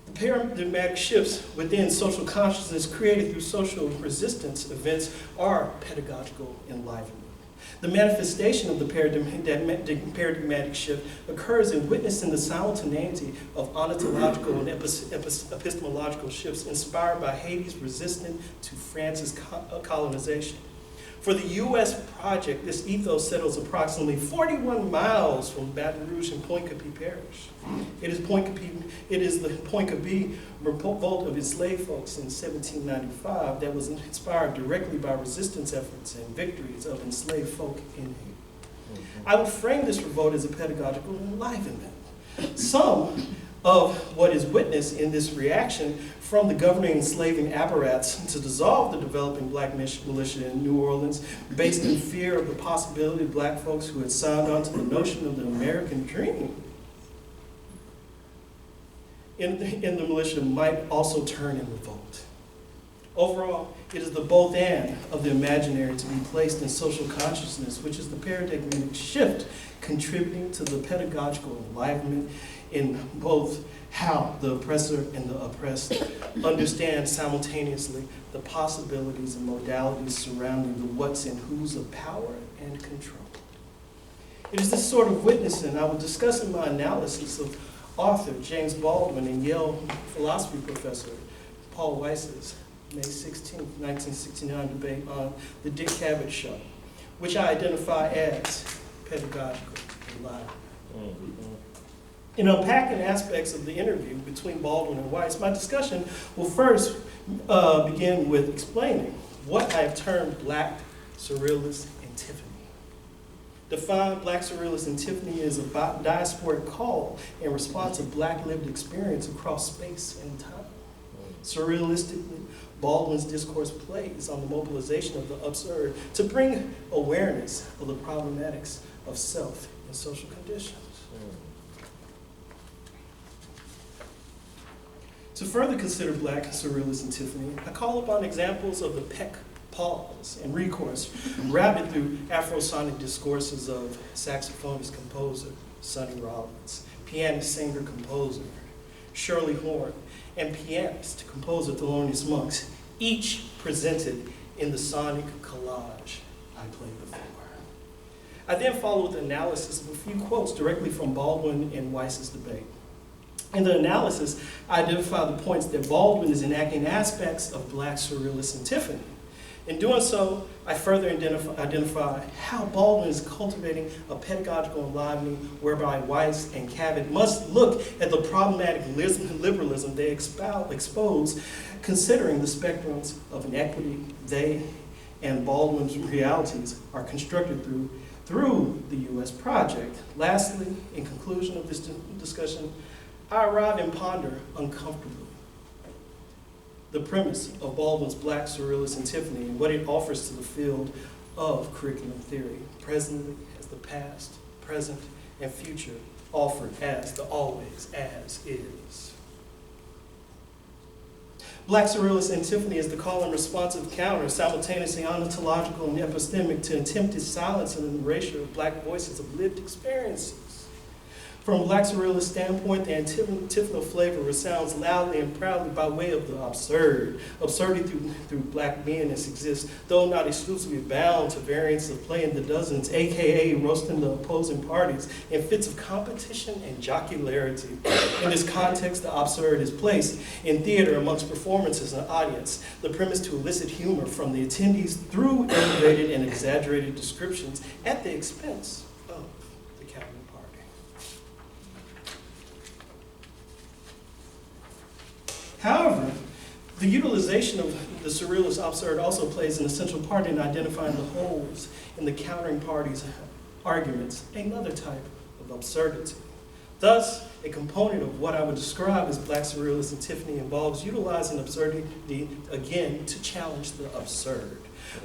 Speaker 2: The paradigmatic shifts within social consciousness created through social resistance events are pedagogical enlivenment. The manifestation of the paradigmatic shift occurs in witnessing the simultaneity of ontological and epistemological shifts inspired by Haiti's resistance to France's colonization. For the U.S. project, this ethos settles approximately 41 miles from Baton Rouge and Point Coupee Parish. It is the Point Coupee revolt of enslaved folks in 1795 that was inspired directly by resistance efforts and victories of enslaved folk in Haiti. I would frame this revolt as a pedagogical enlivenment. Some of what is witnessed in this reaction from the governing enslaving apparatus to dissolve the developing black militia in New Orleans based in fear of the possibility of black folks who had signed on to the notion of the American dream in the militia might also turn in revolt. Overall, it is the both and of the imaginary to be placed in social consciousness, which is the paradigmatic shift contributing to the pedagogical enlivenment in both how the oppressor and the oppressed understand simultaneously the possibilities and modalities surrounding the what's and who's of power and control. It is this sort of witnessing I will discuss in my analysis of author James Baldwin and Yale philosophy professor Paul Weiss's May 16, 1969 debate on the Dick Cavett Show, which I identify as pedagogical enlivenment. In unpacking aspects of the interview between Baldwin and Weiss, my discussion will first begin with explaining what I have termed Black Surrealist Antiphony. Define Black Surrealist Antiphony as a diasporic call in response to Black lived experience across space and time. Surrealistically, Baldwin's discourse plays on the mobilization of the absurd to bring awareness of the problematics of self and social conditions. To further consider Black Surrealist Antiphony, I call upon examples of the peck, pause, and recourse routed through Afrosonic discourses of saxophonist composer Sonny Rollins, pianist singer composer Shirley Horn, and pianist composer Thelonious Monk, each presented in the sonic collage I played before. I then follow with analysis of a few quotes directly from Baldwin and Weiss's debate. In the analysis, I identify the points that Baldwin is enacting aspects of Black Surrealist Antiphony. In doing so, I further identify how Baldwin is cultivating a pedagogical enlivening whereby Weiss and Cavett must look at the problematic liberalism they expose, considering the spectrums of inequity they and Baldwin's realities are constructed through the U.S. project. Lastly, in conclusion of this discussion, I arrive and ponder uncomfortably the premise of Baldwin's Black Surrealist Antiphony and what it offers to the field of curriculum theory, presently as the past, present, and future offered as the always as is. Black Surrealist Antiphony is the call and responsive counter, simultaneously ontological and epistemic, to attempted silence and erasure of Black voices of lived experiences. From a Black Surrealist standpoint, the antiphonal flavor resounds loudly and proudly by way of the absurd. Absurdity through Black beingness exists, though not exclusively bound to variants of playing the dozens, aka roasting the opposing parties in fits of competition and jocularity. In this context, the absurd is placed in theater amongst performances and audience, the premise to elicit humor from the attendees through elevated and exaggerated descriptions at the expense of the captain party. However, the utilization of the surrealist absurd also plays an essential part in identifying the holes in the countering party's arguments, another type of absurdity. Thus, a component of what I would describe as Black Surrealist Antiphony involves utilizing absurdity, again, to challenge the absurd.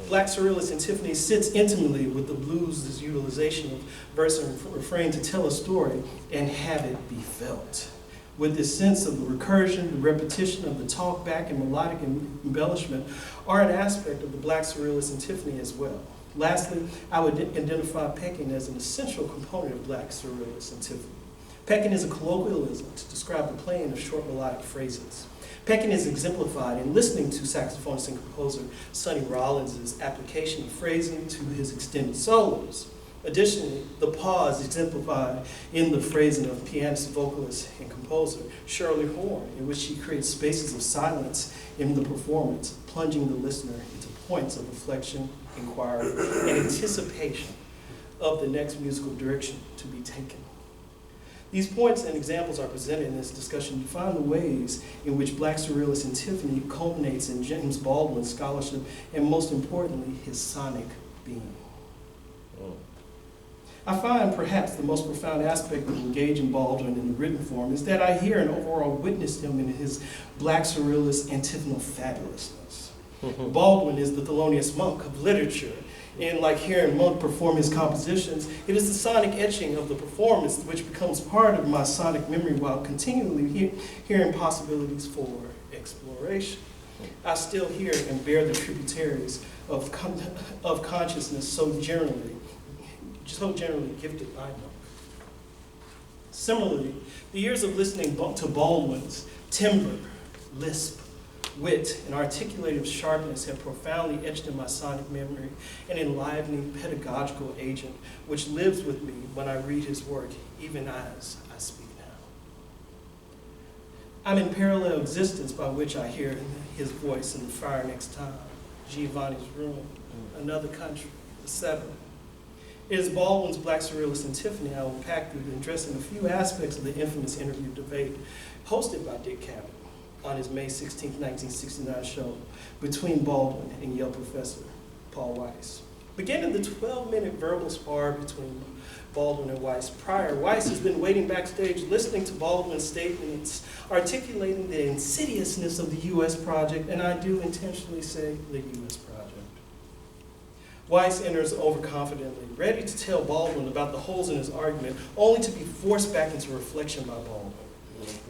Speaker 2: Black Surrealist Antiphony sits intimately with the blues' utilization of verse and refrain to tell a story and have it be felt. With this sense of the recursion, the repetition of the talk back and melodic embellishment are an aspect of the Black Surrealist Antiphony as well. Lastly, I would identify pecking as an essential component of Black Surrealist Antiphony. Pecking is a colloquialism to describe the playing of short melodic phrases. Pecking is exemplified in listening to saxophonist and composer Sonny Rollins' application of phrasing to his extended solos. Additionally, the pause exemplified in the phrasing of pianist, vocalist, and composer Shirley Horn, in which she creates spaces of silence in the performance, plunging the listener into points of reflection, inquiry, and anticipation of the next musical direction to be taken. These points and examples are presented in this discussion to find the ways in which Black Surrealist Antiphony culminates in James Baldwin's scholarship and, most importantly, his sonic being. I find perhaps the most profound aspect of engaging Baldwin in the written form is that I hear and overall witness him in his Black Surrealist antiphonal fabulousness. Baldwin is the Thelonious Monk of literature, and like hearing Monk perform his compositions, it is the sonic etching of the performance which becomes part of my sonic memory while continually hearing possibilities for exploration. I still hear and bear the tributaries of consciousness so generally gifted by Monk. Similarly, the years of listening to Baldwin's timbre, lisp, wit, and articulative sharpness have profoundly etched in my sonic memory an enlivening pedagogical agent which lives with me when I read his work, even as I speak now. I'm in parallel existence by which I hear his voice in The Fire Next Time, Giovanni's Room, Another Country, etc. It is Baldwin's Black Surrealist Antiphony I will unpack through addressing a few aspects of the infamous interview debate hosted by Dick Cavett on his May 16, 1969 show between Baldwin and Yale professor Paul Weiss. Beginning the 12-minute verbal spar between Baldwin and Weiss prior, Weiss has been waiting backstage listening to Baldwin's statements articulating the insidiousness of the U.S. project, and I do intentionally say the U.S. project. Weiss enters overconfidently, ready to tell Baldwin about the holes in his argument, only to be forced back into reflection by Baldwin.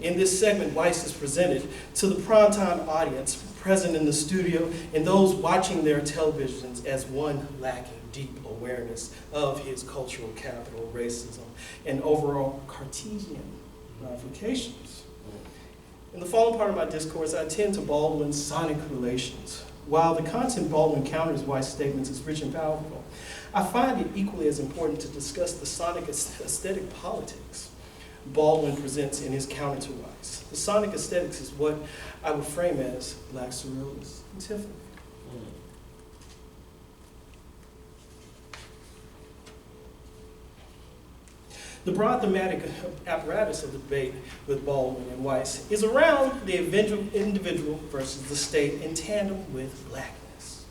Speaker 2: In this segment, Weiss is presented to the primetime audience present in the studio and those watching their televisions as one lacking deep awareness of his cultural capital, racism, and overall Cartesian ramifications. In the following part of my discourse, I attend to Baldwin's sonic relations. While the content Baldwin counters Weiss' statements is rich and powerful, I find it equally as important to discuss the sonic aesthetic politics Baldwin presents in his counter to Weiss. The sonic aesthetics is what I would frame as Black Surrealist Antiphony. The broad thematic apparatus of the debate with Baldwin and Weiss is around the individual versus the state in tandem with blackness.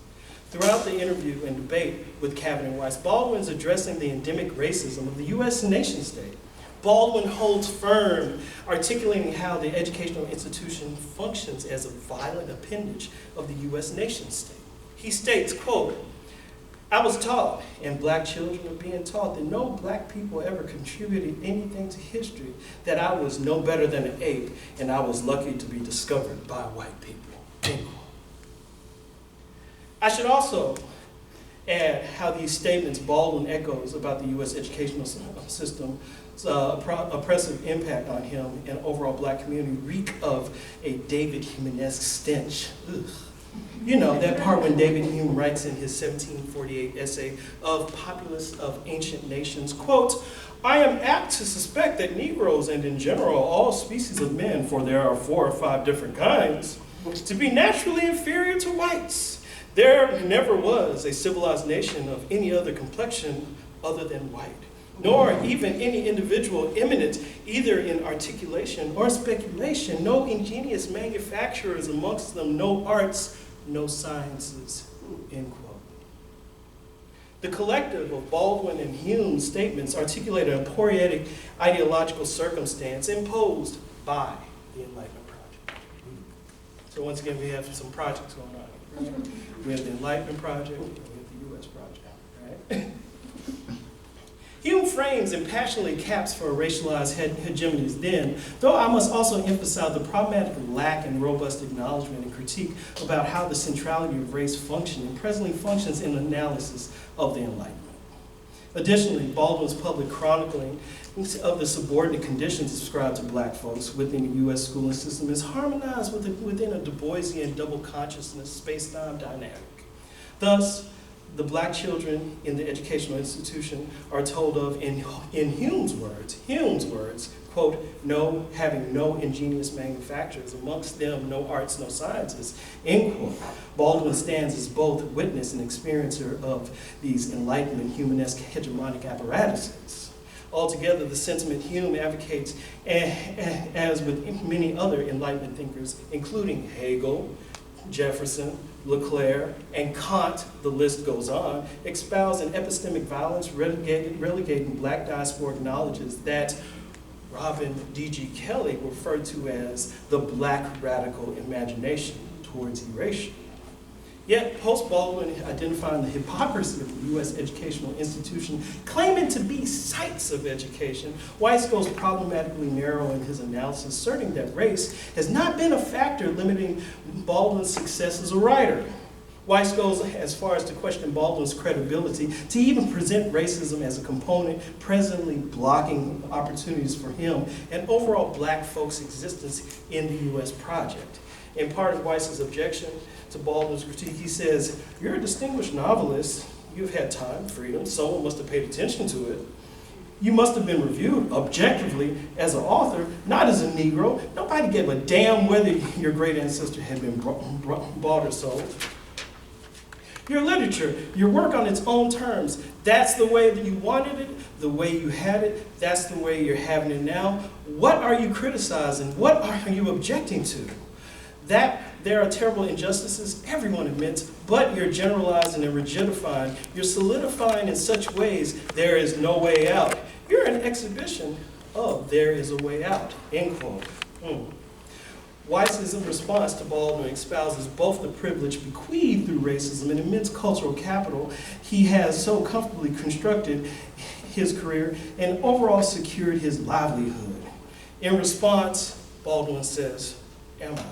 Speaker 2: Throughout the interview and debate with Cavett and Weiss, Baldwin is addressing the endemic racism of the U.S. nation-state. Baldwin holds firm, articulating how the educational institution functions as a violent appendage of the U.S. nation-state. He states, quote, "I was taught, and black children are being taught, that no black people ever contributed anything to history, that I was no better than an ape, and I was lucky to be discovered by white people." End quote. I should also add how these statements Baldwin echoes about the U.S. educational system's oppressive impact on him and overall black community reek of a David Hume-esque stench. Ugh. You know, that part when David Hume writes in his 1748 essay of Populace of Ancient Nations, quote, "I am apt to suspect that Negroes and in general all species of men, for there are 4 or 5 different kinds, to be naturally inferior to whites. There never was a civilized nation of any other complexion other than white, nor even any individual eminent either in articulation or speculation, no ingenious manufacturers amongst them, no arts, no sciences," end quote. The collective of Baldwin and Hume's statements articulate a poetic ideological circumstance imposed by the Enlightenment Project. So once again, we have some projects going on. We have the Enlightenment Project, and we have the US Project, right? Hume frames and passionately caps for racialized hegemonies then, though I must also emphasize the problematic lack and robust acknowledgement and critique about how the centrality of race functioned and presently functions in analysis of the Enlightenment. Additionally, Baldwin's public chronicling of the subordinate conditions ascribed to black folks within the U.S. schooling system is harmonized within a Du Boisian double consciousness space-time dynamic. Thus, the black children in the educational institution are told of in Hume's words, quote, having no ingenious manufacturers, amongst them no arts, no sciences, end quote. Baldwin stands as both witness and experiencer of these Enlightenment humanesque hegemonic apparatuses. Altogether, the sentiment Hume advocates, as with many other Enlightenment thinkers, including Hegel, Jefferson, Leclerc, and Kant, the list goes on, espouse an epistemic violence relegating black diasporic knowledges that Robin D.G. Kelly referred to as the black radical imagination towards erasure. Yet, post-Baldwin identifying the hypocrisy of the U.S. educational institution claiming to be sites of education, Weiss goes problematically narrow in his analysis, asserting that race has not been a factor limiting Baldwin's success as a writer. Weiss goes as far as to question Baldwin's credibility to even present racism as a component presently blocking opportunities for him and overall black folks' existence in the U.S. project. In part of Weiss's objection to Baldwin's critique, he says, "You're a distinguished novelist. You've had time, freedom. Someone must have paid attention to it. You must have been reviewed objectively as an author, not as a Negro. Nobody gave a damn whether your great ancestor had been bought or sold. Your literature, your work on its own terms, that's the way that you wanted it, the way you had it, that's the way you're having it now. What are you criticizing? What are you objecting to? That there are terrible injustices, everyone admits, but you're generalizing and rigidifying. You're solidifying in such ways there is no way out. You're an exhibition of there is a way out," end quote. Weiss's response to Baldwin espouses both the privilege bequeathed through racism and immense cultural capital he has so comfortably constructed his career and overall secured his livelihood. In response, Baldwin says, "Am I?"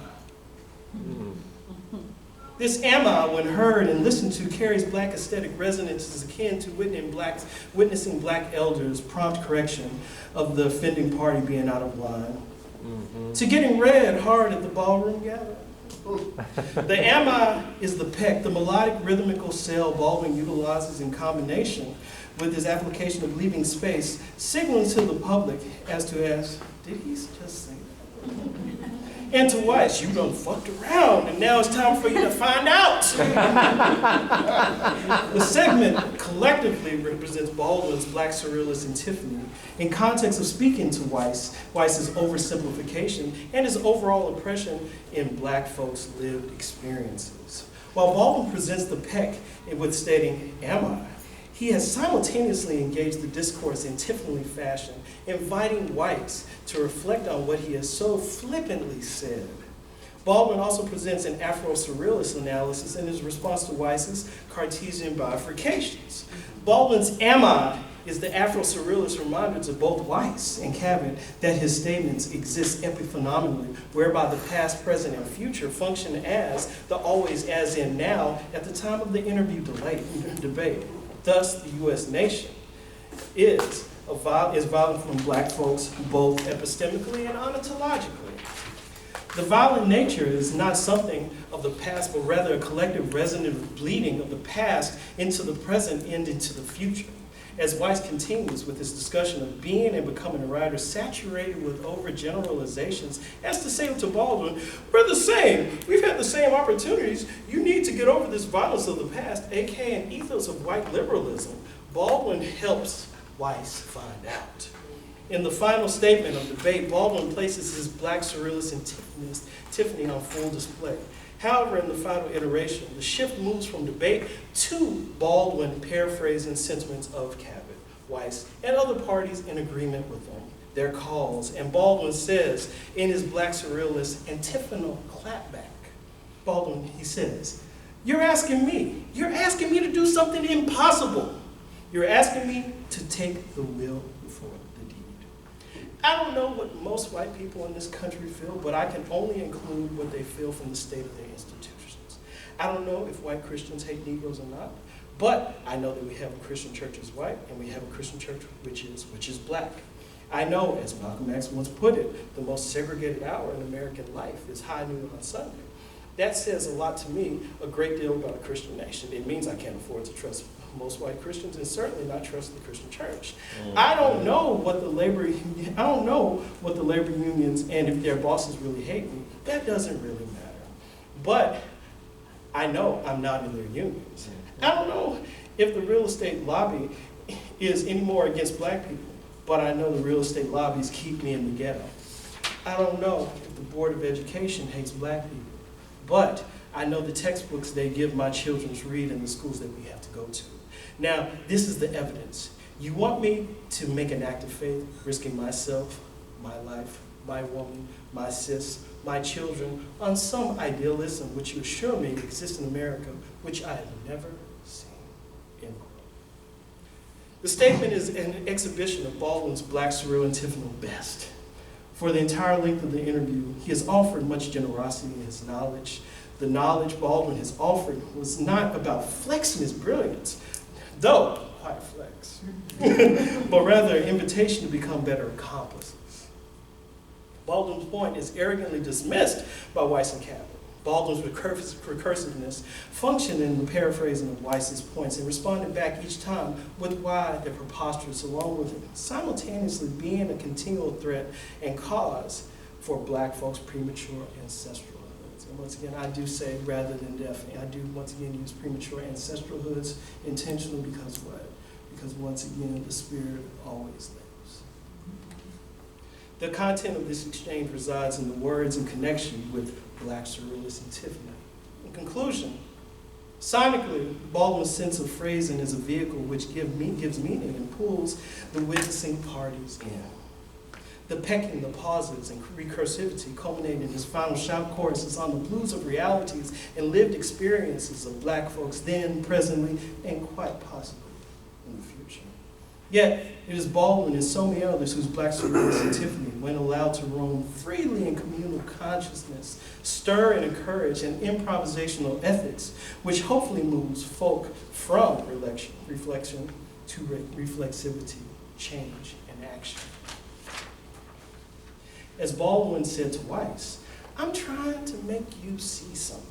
Speaker 2: This "am I," when heard and listened to, carries black aesthetic resonances akin to witnessing black elders prompt correction of the offending party being out of line, to getting read hard at the ballroom gathering. The "am I" is the peck, the melodic rhythmical cell Baldwin utilizes in combination with his application of leaving space, signaling to the public as to ask, did he just say that? And to Weiss, you done fucked around, and now it's time for you to find out. The segment collectively represents Baldwin's black surrealist Antiphony in context of speaking to Weiss's oversimplification and his overall impression in black folks' lived experiences. While Baldwin presents the peck with stating, "Am I?" he has simultaneously engaged the discourse in Antiphony fashion, inviting Weiss to reflect on what he has so flippantly said. Baldwin also presents an Afro-surrealist analysis in his response to Weiss's Cartesian bifurcations. Baldwin's "am I" is the Afro-surrealist reminder to both Weiss and Cavett that his statements exist epiphenomenally, whereby the past, present, and future function as the always as in now at the time of the interview debate. Thus, the U.S. nation is violent from black folks, both epistemically and ontologically. The violent nature is not something of the past, but rather a collective resonant bleeding of the past into the present and into the future. As Weiss continues with his discussion of being and becoming a writer saturated with overgeneralizations, as to say to Baldwin, "We're the same. We've had the same opportunities. You need to get over this violence of the past," aka an ethos of white liberalism. Baldwin helps Weiss find out. In the final statement of debate, Baldwin places his black surrealist Antiphony on full display. However, in the final iteration, the shift moves from debate to Baldwin paraphrasing sentiments of Cavett, Weiss, and other parties in agreement with them, their calls. And Baldwin says in his Black Surrealist antiphonal clapback, Baldwin, he says, you're asking me to do something impossible. You're asking me to take the will before the deed. I don't know what most white people in this country feel, but I can only include what they feel from the state of their institutions. I don't know if white Christians hate Negroes or not, but I know that we have a Christian church as white, and we have a Christian church which is black. I know, as Malcolm X once put it, the most segregated hour in American life is high noon on Sunday. That says a lot to me, a great deal about a Christian nation. It means I can't afford to trust most white Christians and certainly not trust the Christian church. I don't know what the labor unions and if their bosses really hate me. That doesn't really matter. But I know I'm not in their unions. I don't know if the real estate lobby is any more against black people, but I know the real estate lobbies keep me in the ghetto. I don't know if the Board of Education hates black people, but I know the textbooks they give my children to read in the schools that we have to go to. Now, this is the evidence. You want me to make an act of faith, risking myself, my life, my woman, my sis, my children, on some idealism which you assure me exists in America, which I have never seen. End quote. The statement is an exhibition of Baldwin's Black Surreal antiphonal best. For the entire length of the interview, he has offered much generosity in his knowledge. The knowledge Baldwin has offered was not about flexing his brilliance, though quite a flex, but rather an invitation to become better accomplices. Baldwin's point is arrogantly dismissed by Weiss and Cavett. Baldwin's recursiveness functioned in the paraphrasing of Weiss's points and responded back each time with why they're preposterous, along with simultaneously being a continual threat and cause for black folks' premature ancestralhoods. And once again, I do say rather than definitely, I do once again use premature ancestralhoods intentionally because what? Because once again, the spirit always lives. The content of this exchange resides in the words in connection with Black Surrealist Antiphony. In conclusion, sonically, Baldwin's sense of phrasing is a vehicle which gives meaning and pulls the witnessing parties in. The pecking, the pauses, and recursivity culminate in his final shout choruses on the blues of realities and lived experiences of black folks then, presently, and quite possibly in the future. Yet, it is Baldwin and so many others whose Black Surrealist Antiphony, when allowed to roam freely in communal consciousness, stir and encourage an improvisational ethics, which hopefully moves folk from reflection to reflexivity, change, and action. As Baldwin said to Weiss, I'm trying to make you see something.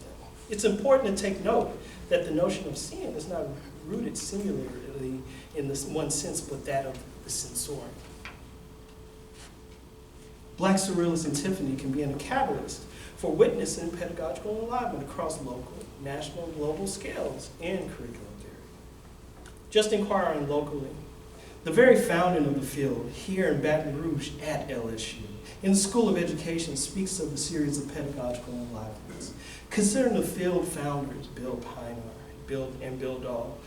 Speaker 2: It's important to take note that the notion of seeing is not rooted singularly in this one sense, but that of the sensorium. Black Surrealist Antiphony can be a catalyst for witnessing pedagogical enlivening across local, national, and global scales in curriculum theory. Just inquiring locally, the very founding of the field here in Baton Rouge at LSU, in the School of Education, speaks of a series of pedagogical enlivenments. Considering the field founders, Bill Piner and Bill Dahl,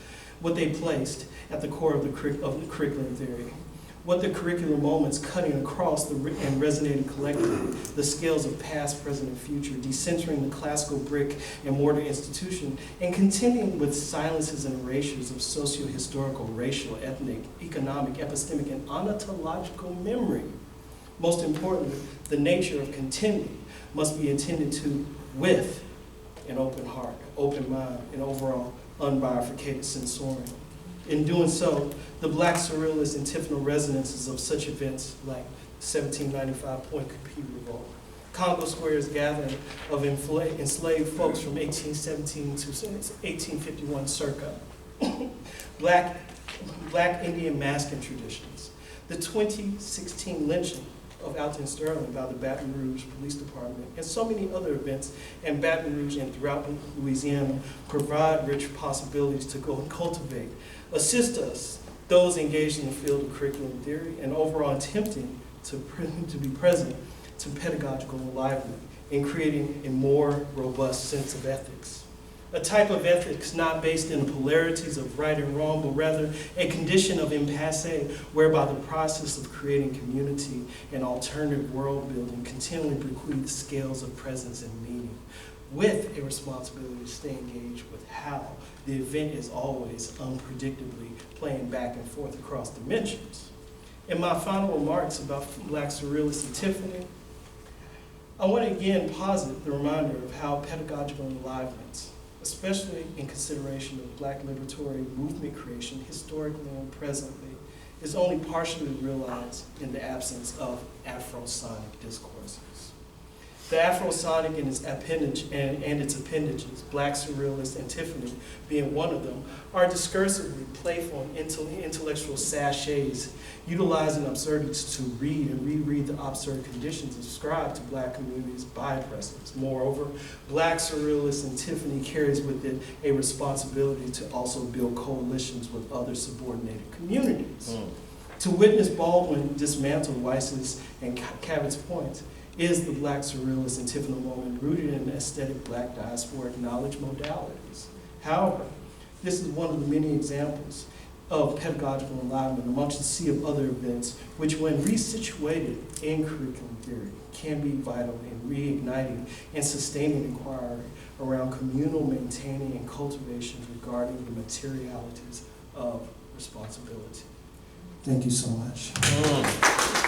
Speaker 2: what they placed at the core of the curriculum theory, what the curricular moments cutting across and resonating collectively, the scales of past, present, and future, decentering the classical brick and mortar institution, and continuing with silences and erasures of socio-historical, racial, ethnic, economic, epistemic, and ontological memory. Most importantly, the nature of contending must be attended to with an open heart, open mind, and overall unbifurcated sensorium. In doing so, the Black Surrealist antiphonal resonances of such events like 1795 Point Coupee Revolt, Congo Square's gathering of enslaved folks from 1817 to 1851 circa, Black Indian masking traditions, the 2016 lynching of Alton Sterling by the Baton Rouge Police Department, and so many other events in Baton Rouge and throughout Louisiana provide rich possibilities to go and cultivate, assist us, those engaged in the field of curriculum theory, and overall attempting to be present to pedagogical enlivenment in creating a more robust sense of ethics. A type of ethics not based in the polarities of right and wrong, but rather a condition of impasse, whereby the process of creating community and alternative world building continually bequeaths scales of presence and meaning, with a responsibility to stay engaged with how the event is always unpredictably playing back and forth across dimensions. In my final remarks about Black Surrealist Antiphony, I want to again posit the reminder of how pedagogical enlivenment, especially in consideration of Black liberatory movement creation historically and presently, is only partially realized in the absence of Afrosonic discourses. The Afrosonic and its appendages, Black Surrealist Antiphony being one of them, are discursively playful and intellectual sachets, utilizing absurdities to read and reread the absurd conditions ascribed to Black communities by oppressors. Moreover, Black Surrealist Antiphony carries with it a responsibility to also build coalitions with other subordinated communities. To witness Baldwin dismantle Weiss's and Cavett's points is the Black Surrealist Antiphonal moment rooted in aesthetic Black diasporic knowledge modalities. However, this is one of the many examples of pedagogical enlivenment amongst a sea of other events, which when resituated in curriculum theory can be vital in reigniting and sustaining inquiry around communal maintaining and cultivation regarding the materialities of responsibility. Thank you so much.